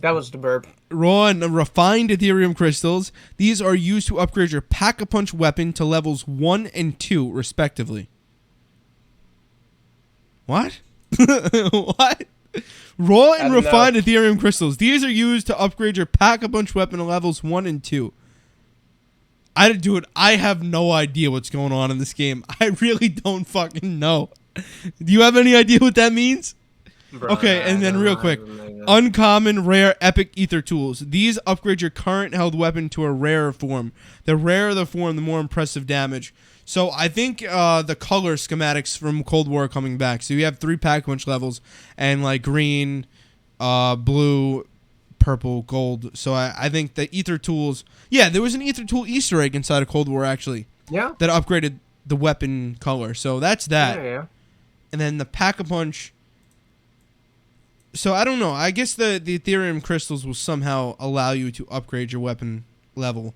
That was the burp. Raw and refined Ethereum crystals. These are used to upgrade your Pack-a-Punch weapon to levels 1 and 2, respectively. What? What? Raw and refined Ethereum crystals. These are used to upgrade your Pack-a-Punch weapon to levels 1 and 2. I have no idea what's going on in this game. I really don't fucking know. Do you have any idea what that means? Bro, okay, and then real quick. Uncommon, rare, epic ether tools. These upgrade your current held weapon to a rarer form. The rarer the form, the more impressive damage. So I think the color schematics from Cold War are coming back. So you have 3 Pack-a-Punch levels and like green, blue, purple, gold. So I think the ether tools. Yeah, there was an ether tool Easter egg inside of Cold War actually. Yeah. That upgraded the weapon color. So that's that. Yeah. And then the Pack-a-Punch. So I don't know. I guess the Ethereum crystals will somehow allow you to upgrade your weapon level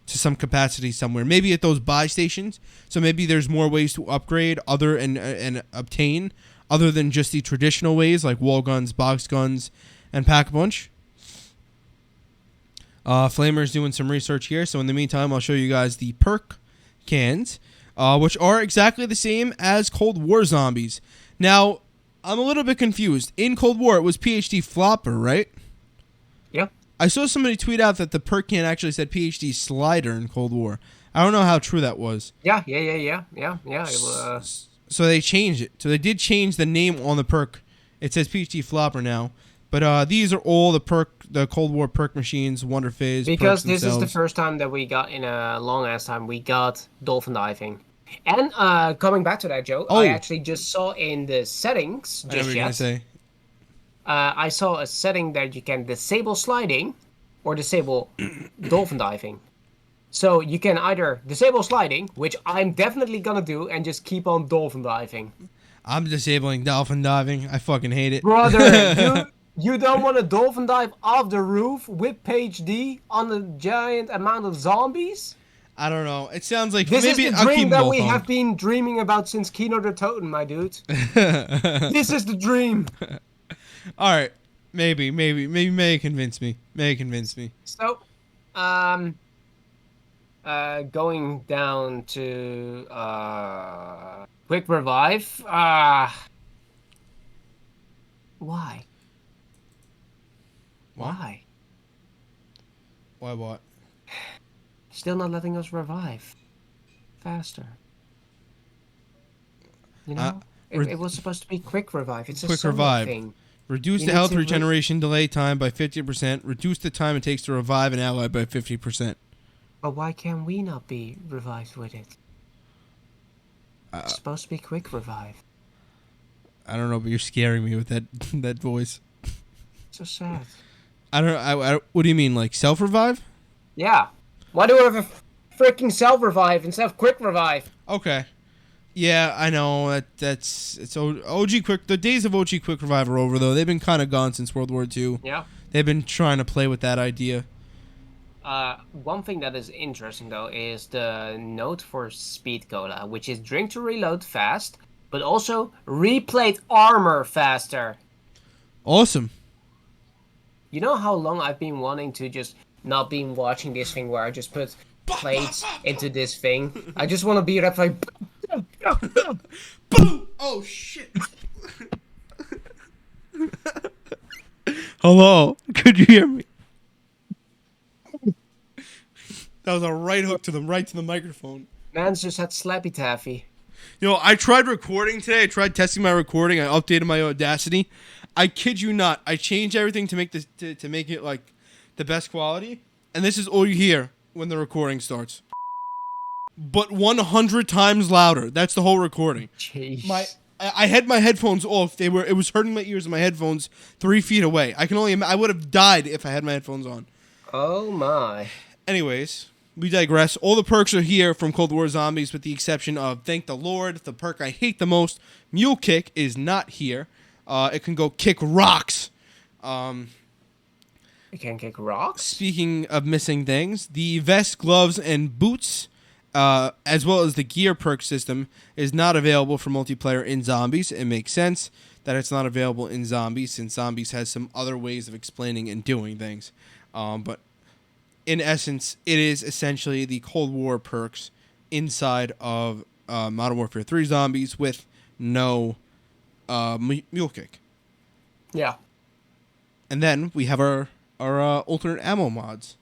to some capacity somewhere. Maybe at those buy stations. So maybe there's more ways to upgrade other and obtain other than just the traditional ways like wall guns, box guns, and Pack-a-Punch. Flamer's doing some research here. So in the meantime, I'll show you guys the perk cans, which are exactly the same as Cold War zombies. Now, I'm a little bit confused. In Cold War, it was PhD Flopper, right? Yeah. I saw somebody tweet out that the perk can actually said PhD Slider in Cold War. I don't know how true that was. Yeah. It was, So they changed it. So they did change the name on the perk. It says PhD Flopper now. But these are all the Cold War perk machines, Wonder Phase. Because this is the first time that we got, in a long ass time, we got dolphin diving. And coming back to that, Joe, I actually just saw in the settings I saw a setting that you can disable sliding or disable dolphin diving. So you can either disable sliding, which I'm definitely gonna do, and just keep on dolphin diving. I'm disabling dolphin diving. I fucking hate it. Brother, you don't want to dolphin dive off the roof with page D on a giant amount of zombies? I don't know. It sounds like this maybe is the dream that we have been dreaming about since Kino der Toten, my dude. This is the dream. All right, maybe may convince me. So, going down to quick revive. Why? Why what? Still not letting us revive faster. You know, it was supposed to be quick revive. It's a quick revive thing. Reduce the health regeneration delay time by 50%. Reduce the time it takes to revive an ally by 50%. But why can't we not be revived with it? It's supposed to be quick revive. I don't know, but you're scaring me with that voice. So sad. I don't know. What do you mean, like self revive? Yeah. Why do we have a freaking self revive instead of quick revive? Okay. Yeah, I know. It's OG quick. The days of OG quick revive are over, though. They've been kind of gone since World War II. Yeah. They've been trying to play with that idea. One thing that is interesting, though, is the note for Speed Cola, which is drink to reload fast, but also replate armor faster. Awesome. You know how long I've been wanting to just not been watching this thing where I just put plates into this thing? I just want to be like... Boom! Oh, shit. Hello? Could you hear me? That was a right hook to the microphone. Man's just had slappy taffy. You know, I tried recording today. I tried testing my recording. I updated my Audacity. I kid you not. I changed everything to make this to make it like the best quality. And this is all you hear when the recording starts. But 100 times louder. That's the whole recording. Jeez. I had my headphones off. It was hurting my ears and my headphones 3 feet away. I would have died if I had my headphones on. Oh my. Anyways, we digress. All the perks are here from Cold War Zombies with the exception of Thank the Lord, the perk I hate the most. Mule Kick is not here. It can go kick rocks. It can kick rocks? Speaking of missing things, the vest, gloves, and boots, as well as the gear perk system, is not available for multiplayer in Zombies. It makes sense that it's not available in Zombies since Zombies has some other ways of explaining and doing things. But in essence, it is essentially the Cold War perks inside of Modern Warfare 3 Zombies with no Mule Kick. Yeah. And then we have our alternate ammo mods.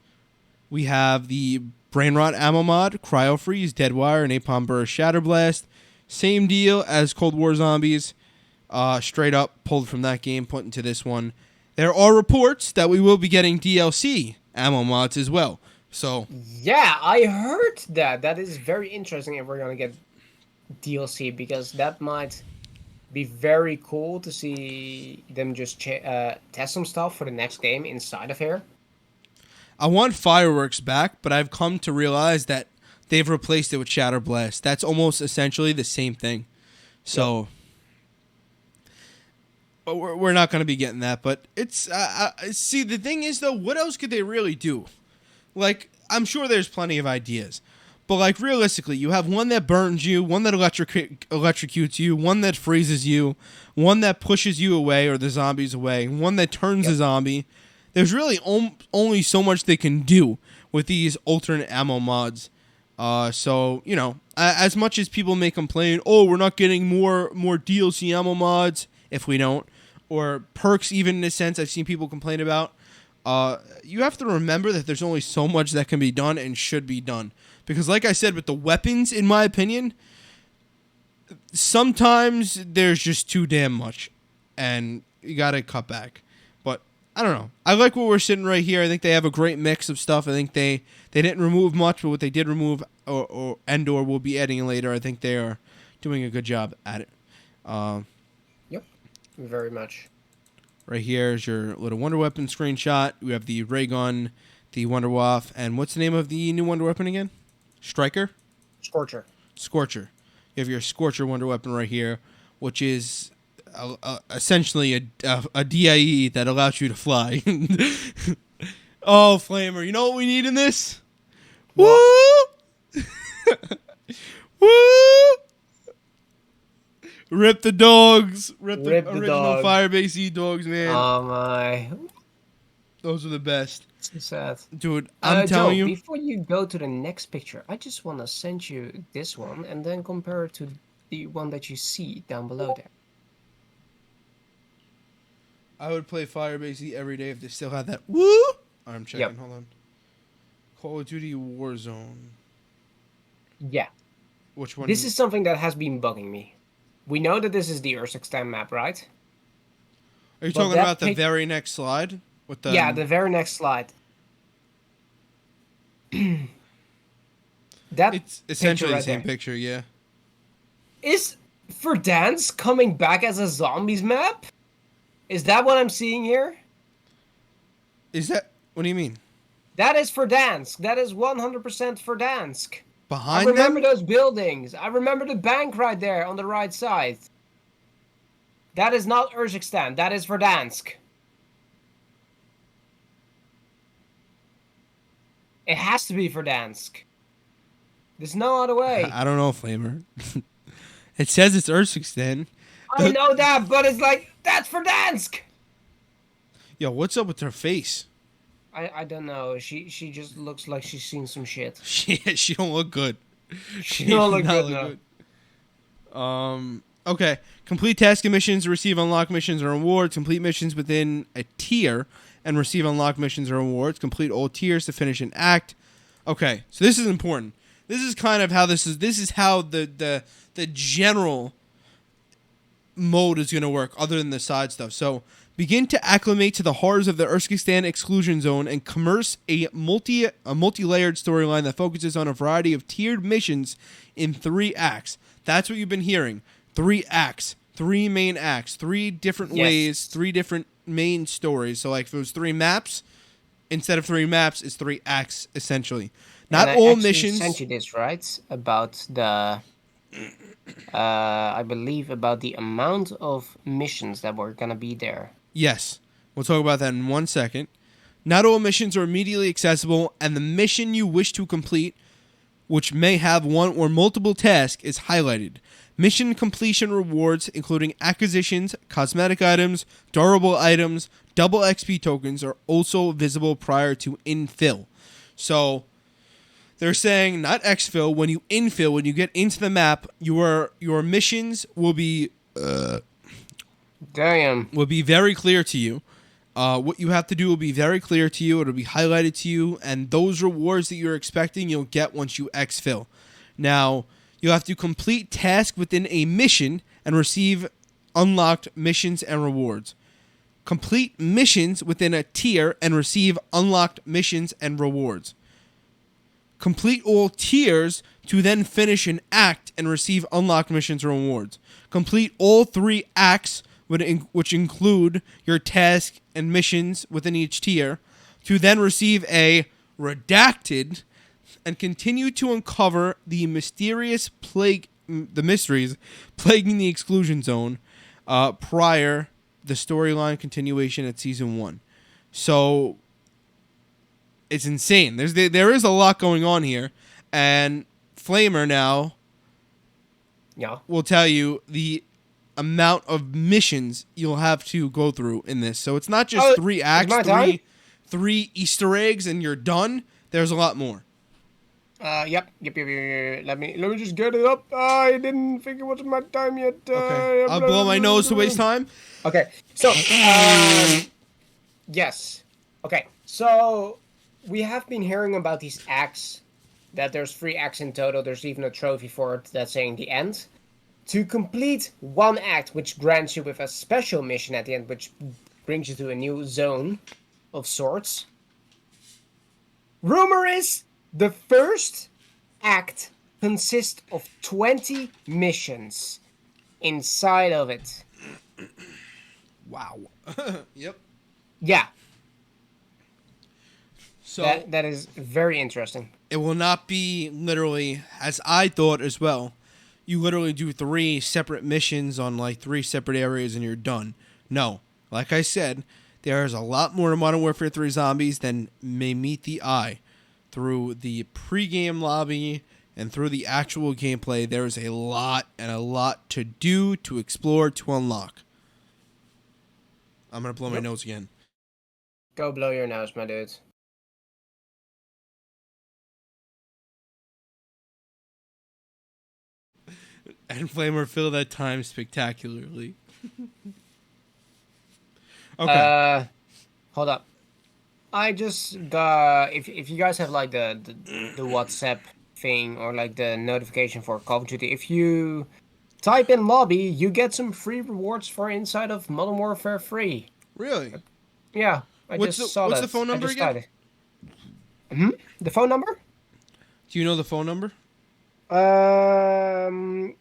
We have the Brain Rot ammo mod, Cryo Freeze, Deadwire, Napalm Burst, Shatter Blast. Same deal as Cold War Zombies. Straight up pulled from that game, put into this one. There are reports that we will be getting DLC ammo mods as well. So yeah, I heard that. That is very interesting if we're gonna get DLC, because that might be very cool to see them just test some stuff for the next game inside of here. I want Fireworks back, but I've come to realize that they've replaced it with Shatter Blast. That's almost essentially the same thing. So we're not going to be getting that, but it's see, the thing is though, what else could they really do? Like, I'm sure there's plenty of ideas, but like realistically, you have one that burns you, one that electrocutes you, one that freezes you, one that pushes you away or the zombies away, one that turns a zombie. There's really only so much they can do with these alternate ammo mods. So, you know, as much as people may complain, oh, we're not getting more DLC ammo mods if we don't, or perks even in a sense I've seen people complain about, you have to remember that there's only so much that can be done and should be done. Because like I said, with the weapons, in my opinion, sometimes there's just too damn much, and you gotta cut back. But I don't know. I like where we're sitting right here. I think they have a great mix of stuff. I think they didn't remove much, but what they did remove or will be adding later, I think they are doing a good job at it. Yep, very much. Right here is your little Wonder Weapon screenshot. We have the ray gun, the Wonder Waff, and what's the name of the new Wonder Weapon again? Striker? Scorcher. You have your Scorcher Wonder Weapon right here, which is essentially a DIE that allows you to fly. Oh, Flamer, you know what we need in this? What? Woo! Woo! Rip the dogs. Rip the original Firebase E-Dogs, man. Oh, my. Those are the best. So sad. Dude, I'm telling you. Before you go to the next picture, I just want to send you this one and then compare it to the one that you see down below there. I would play Firebase E every day if they still had that. Woo! I'm checking. Yep. Hold on. Call of Duty Warzone. Yeah. Which one? This is something that has been bugging me. We know that this is the Rucksacks map, right? Are you talking about the very next slide? With the... Yeah, the very next slide. It's essentially the same picture, yeah. Is Verdansk coming back as a zombies map? Is that what I'm seeing here? Is that... What do you mean? That is Verdansk. That is 100% Verdansk. Behind I remember those buildings. I remember the bank right there on the right side. That is not Urzikstan. That is Verdansk. It has to be Verdansk. There's no other way. I don't know, Flamer. It says it's Urzikstan. I know that, but it's like, that's Verdansk! Yo, what's up with her face? I don't know. She just looks like she's seen some shit. She don't look good. She don't look good, no. Okay. Complete task and missions to receive unlock missions or rewards. Complete missions within a tier and receive unlock missions or rewards. Complete all tiers to finish an act. Okay, so this is important. This is kind of how this is how the general mode is going to work, other than the side stuff. So, begin to acclimate to the horrors of the Urzikstan exclusion zone and commence a multi-layered storyline that focuses on a variety of tiered missions in 3 acts. That's what you've been hearing. 3 acts, 3 main acts, 3 different ways, 3 different main stories. So, like, if it was 3 maps, instead of 3 maps, it's 3 acts, essentially. Not all missions. I sent you this, right? About the... I believe about the amount of missions that were going to be there. Yes. We'll talk about that in 1 second. Not all missions are immediately accessible, and the mission you wish to complete, which may have one or multiple tasks, is highlighted. Mission completion rewards, including acquisitions, cosmetic items, durable items, double XP tokens, are also visible prior to infill. So, they're saying not exfil. When you infill, when you get into the map, your missions will be Damn. will be very clear to you. What you have to do will be very clear to you. It'll be highlighted to you, and those rewards that you're expecting, you'll get once you exfil. Now, you'll have to complete tasks within a mission and receive unlocked missions and rewards. Complete missions within a tier and receive unlocked missions and rewards. Complete all tiers to then finish an act and receive unlocked missions and rewards. Complete all 3 acts, which include your task and missions within each tier, to then receive a redacted and continue to uncover the mysteries plaguing the exclusion zone prior the storyline continuation at season 1. So it's insane. There is a lot going on here, and Flamer now will tell you the amount of missions you'll have to go through in this. So it's not just 3 acts, three Easter eggs, and you're done. There's a lot more. Yep. Let me just get it up. I didn't think it was my time yet. Okay. I'll blow my nose to waste time. Okay. So, yes. Okay. So, we have been hearing about these acts, that there's 3 acts in total. There's even a trophy for it that's saying the end. To complete 1 act, which grants you with a special mission at the end, which brings you to a new zone of sorts. Rumor is the first act consists of 20 missions inside of it. Wow. Yep. Yeah. So that is very interesting. It will not be literally, as I thought as well, you literally do 3 separate missions on like 3 separate areas and you're done. No. Like I said, there is a lot more to Modern Warfare 3 Zombies than may meet the eye. Through the pre-game lobby and through the actual gameplay, there is a lot to do, to explore, to unlock. I'm going to blow my nose again. Go blow your nose, my dude. And Flamer filled that time spectacularly. Okay. Hold up. I just got, if you guys have like the WhatsApp thing or like the notification for Call of Duty, if you type in lobby, you get some free rewards for inside of Modern Warfare 3. Really? Yeah, I just saw that. What's the phone number again? The phone number? Do you know the phone number? +1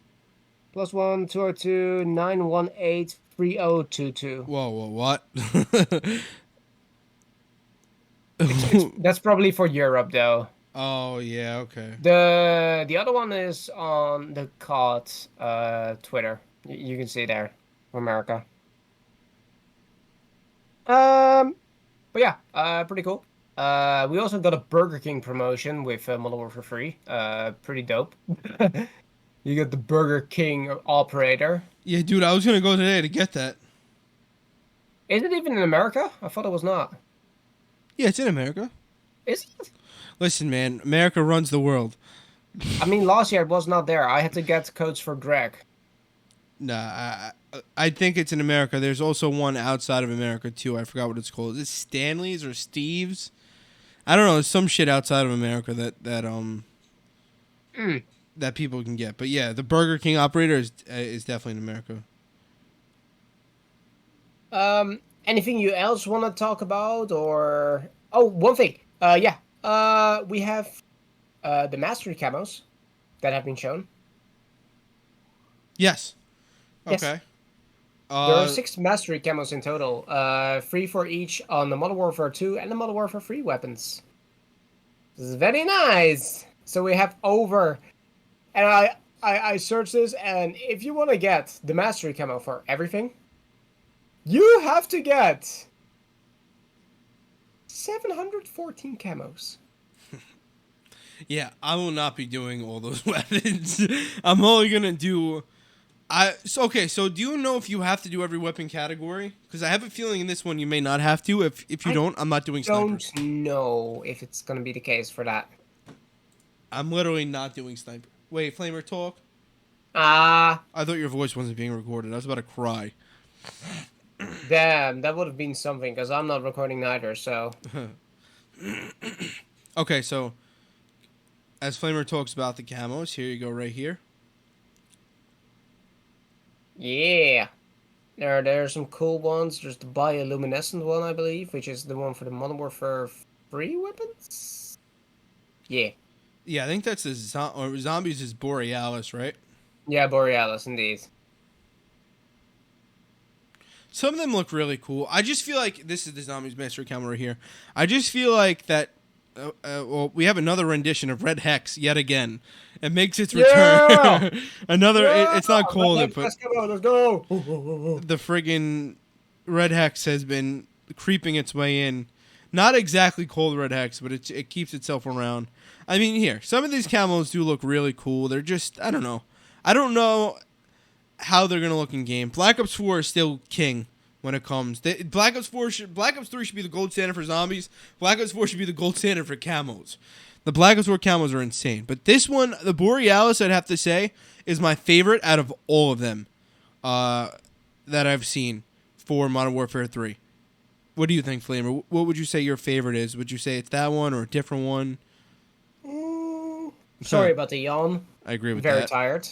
202 918 3022. Whoa, what? That's probably for Europe, though. Oh, yeah, okay. The other one is on the COD Twitter. You can see there for America. But yeah, pretty cool. We also got a Burger King promotion with Modern Warfare 3. Pretty dope. You get the Burger King operator. Yeah, dude, I was gonna go today to get that. Is it even in America? I thought it was not. Yeah, it's in America. Is it? Listen, man, America runs the world. I mean, last year it was not there. I had to get codes for Greg. Nah, I think it's in America. There's also one outside of America, too. I forgot what it's called. Is it Stanley's or Steve's? I don't know. There's some shit outside of America that people can get. But yeah, the Burger King operator is definitely in America. Anything you else want to talk about, or one thing. We have the mastery camos that have been shown. Yes. Yes. Okay. There are 6 mastery camos in total. 3 for each on the Modern Warfare 2 and the Modern Warfare 3 weapons. This is very nice. So we have over, and I searched this, and if you want to get the mastery camo for everything, you have to get 714 camos. Yeah, I will not be doing all those weapons. I'm only gonna do. So do you know if you have to do every weapon category? Because I have a feeling in this one you may not have to. If you don't, I'm not doing snipers. I don't know if it's gonna be the case for that. I'm literally not doing sniper. Wait, Flamer, talk. I thought your voice wasn't being recorded. I was about to cry. Damn, that would have been something, because I'm not recording neither, so... Okay, so as Flamer talks about the camos, here you go right here. Yeah. There are some cool ones. There's the bioluminescent one, I believe, which is the one for the Modern Warfare 3 weapons? Yeah. Yeah, I think that's the zombies is Borealis, right? Yeah, Borealis, indeed. Some of them look really cool. I just feel like this is the zombies master camo right here. I just feel like that. Well, we have another rendition of Red Hex yet again. It makes its return. Another. Yeah! It's not cold, but Let's go. The friggin' Red Hex has been creeping its way in. Not exactly cold Red Hex, but it keeps itself around. I mean, here, some of these camos do look really cool. They're just, I don't know. I don't know how they're going to look in game. Black Ops 4 is still king when it comes. Black Ops 3 should be the gold standard for zombies. Black Ops 4 should be the gold standard for camos. The Black Ops 4 camos are insane. But this one, the Borealis, I'd have to say, is my favorite out of all of them that I've seen for Modern Warfare 3. What do you think, Flamer? What would you say your favorite is? Would you say it's that one or a different one? Sorry about the yawn. I agree with Very that. tired.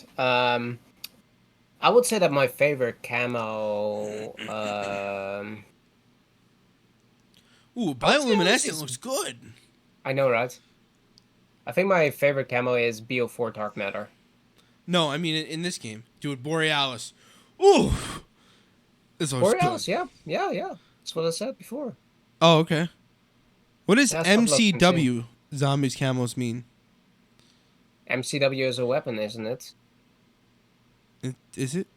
I would say that my favorite camo... Ooh, bioluminescent looks good. I know, right? I think my favorite camo is BO4 Dark Matter. No, I mean in this game. Dude, Borealis. Ooh! This looks Borealis, good. yeah. That's what I said before. Oh, okay. What does That's what looks MCW zombies camos mean? MCW is a weapon, isn't it? Is it?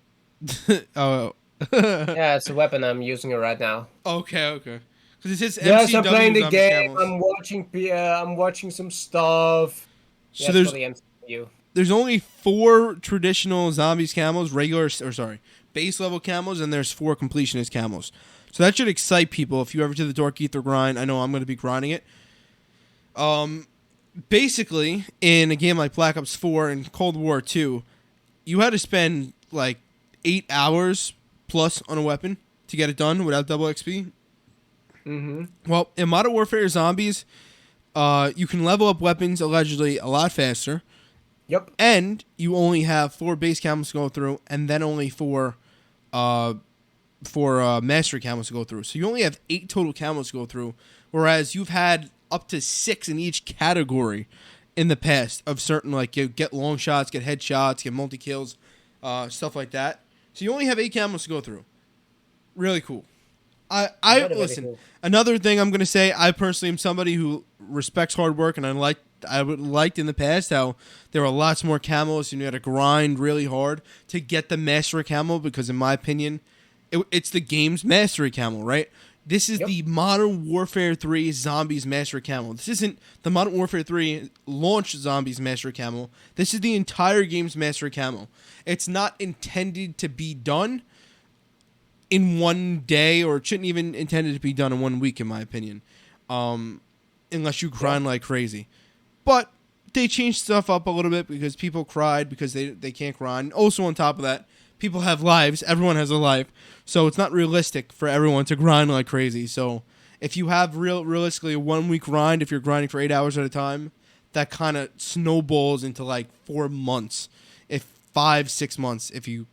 Oh. Yeah, it's a weapon. I'm using it right now. Okay. Because it says Yes, MCW I'm playing the zombies game. camos. I'm watching some stuff. So Yes, for the MCW. there's only 4 traditional zombies camos, base level camos, and there's 4 completionist camos. So that should excite people if you ever do the Dark Ether grind. I know I'm going to be grinding it. Basically, in a game like Black Ops 4 and Cold War 2, you had to spend like 8 hours plus on a weapon to get it done without double XP. Mm-hmm. Well, in Modern Warfare Zombies, you can level up weapons allegedly a lot faster. Yep. And you only have 4 base camos to go through, and then only 4 mastery camos to go through. So you only have 8 total camos to go through, whereas you've had up to 6 in each category in the past of certain, like, you get long shots, get headshots, get multi-kills, stuff like that. So you only have 8 camos to go through. Really cool. Listen, cool. Another thing I'm going to say, I personally am somebody who respects hard work, and I would liked in the past how there were lots more camos and you had to grind really hard to get the mastery camo, because in my opinion, it's the game's mastery camo, right? This is the Modern Warfare 3 Zombies Mastery Camo. This isn't the Modern Warfare 3 launch Zombies Mastery Camo. This is the entire game's Mastery Camo. It's not intended to be done in one day, or it shouldn't even intended to be done in 1 week, in my opinion. Unless you grind like crazy. But they changed stuff up a little bit because people cried because they can't grind. Also, on top of that, people have lives. Everyone has a life. So it's not realistic for everyone to grind like crazy. So if you have realistically a 1 week grind, if you're grinding for 8 hours at a time, that kind of snowballs into like 4 months, if 5-6 months, if you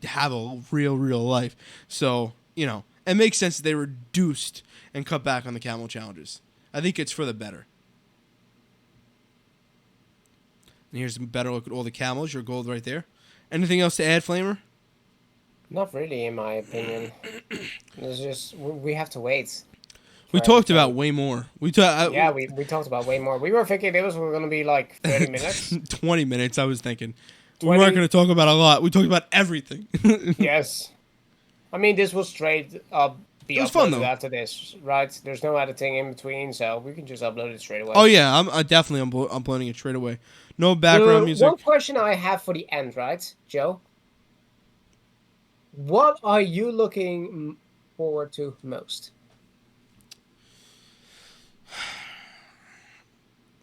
have a real life. So, it makes sense that they reduced and cut back on the camo challenges. I think it's for the better. And here's a better look at all the camos. Your gold right there. Anything else to add, Flamer? Not really, in my opinion. It's just we have to wait. We talked about way more. We talked about way more. We were thinking it was going to be like 30 minutes. 20 minutes, I was thinking. 20? We weren't going to talk about a lot. We talked about everything. Yes. I mean, this was straight up. It was fun, though. After this, right? There's no editing in between, so we can just upload it straight away. Oh, yeah. I'm definitely uploading it straight away. No background music. One question I have for the end, right, Joe? What are you looking forward to most?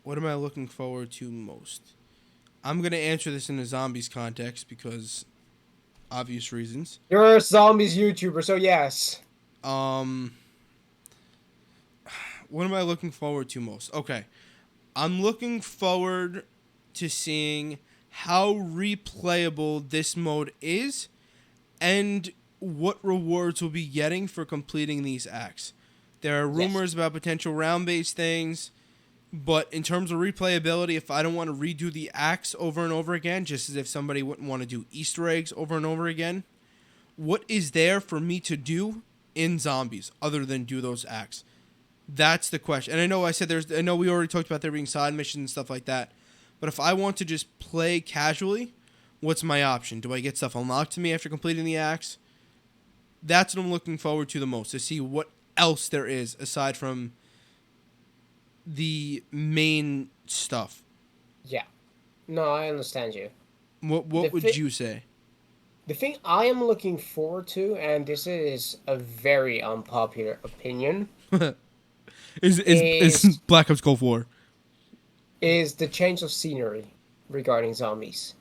What am I looking forward to most? I'm going to answer this in a zombies context because obvious reasons. You're a zombies YouTuber, so yes. What am I looking forward to most? Okay. I'm looking forward to seeing how replayable this mode is and what rewards we'll be getting for completing these acts. There are rumors about potential round-based things, but in terms of replayability, if I don't want to redo the acts over and over again, just as if somebody wouldn't want to do Easter eggs over and over again, what is there for me to do in zombies other than do those acts? That's the question. And I know we already talked about there being side missions and stuff like that, but if I want to just play casually, what's my option? Do I get stuff unlocked to me after completing the acts? That's what I'm looking forward to the most, to see what else there is aside from the main stuff. Yeah. No, I understand you. What would you say? The thing I am looking forward to, and this is a very unpopular opinion, is Black Ops Cold War. Is the change of scenery regarding zombies.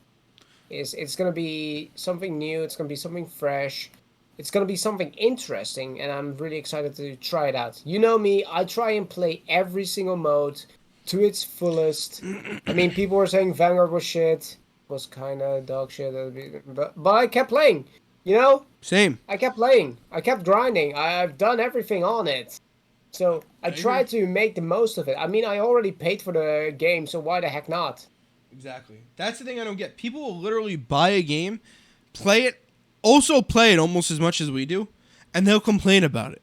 It's going to be something new, it's going to be something fresh. It's going to be something interesting, and I'm really excited to try it out. You know me, I try and play every single mode to its fullest. I mean, people were saying Vanguard was shit, was kind of dog shit, but I kept playing, you know? Same. I kept playing. I kept grinding. I've done everything on it. So I tried to make the most of it. I mean, I already paid for the game, so why the heck not? Exactly. That's the thing I don't get. People will literally buy a game, play it almost as much as we do, and they'll complain about it.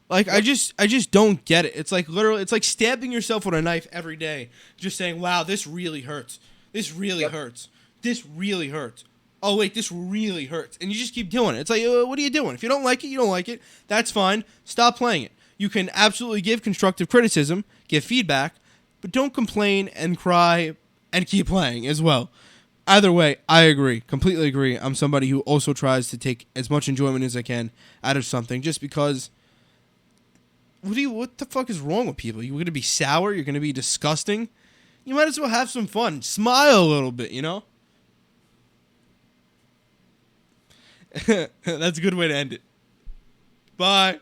Like, I just don't get it. It's like literally, it's like stabbing yourself with a knife every day, just saying, wow, this really hurts. This really hurts. This really hurts. Oh, wait, this really hurts. And you just keep doing it. It's like, what are you doing? If you don't like it, you don't like it. That's fine. Stop playing it. You can absolutely give constructive criticism, give feedback, but don't complain and cry and keep playing as well. Either way, I agree. Completely agree. I'm somebody who also tries to take as much enjoyment as I can out of something just because what the fuck is wrong with people? You're going to be sour? You're going to be disgusting? You might as well have some fun. Smile a little bit, you know? That's a good way to end it. Bye.